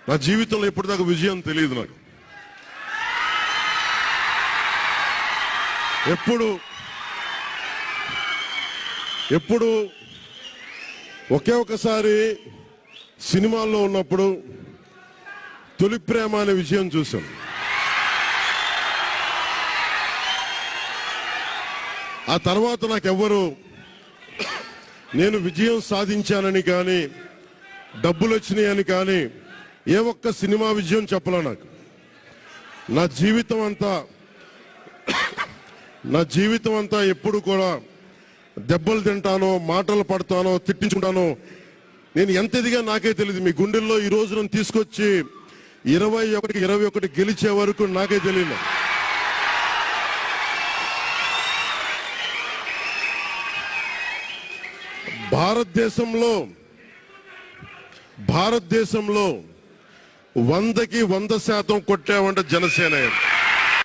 నా జీవితంలో ఎప్పటిదాకా విజయం తెలియదు నాకు. ఎప్పుడు ఒకే ఒకసారి సినిమాల్లో ఉన్నప్పుడు తొలి ప్రేమ అనే విజయం చూశాను. ఆ తర్వాత నాకెవ్వరు నేను విజయం సాధించానని కానీ డబ్బులు వచ్చినాయని కానీ ఏ ఒక్క సినిమా విజయం చెప్పలే నాకు. నా జీవితం అంతా ఎప్పుడు కూడా దెబ్బలు తింటానో, మాటలు పడతానో, తిట్టించుకుంటానో. నేను ఎంత ఎదిగా నాకే తెలియదు. మీ గుండెల్లో ఈ రోజు నన్ను తీసుకొచ్చి 21 గెలిచే వరకు నాకే తెలియదు. భారతదేశంలో 100% కొట్టామంటే జనసేన.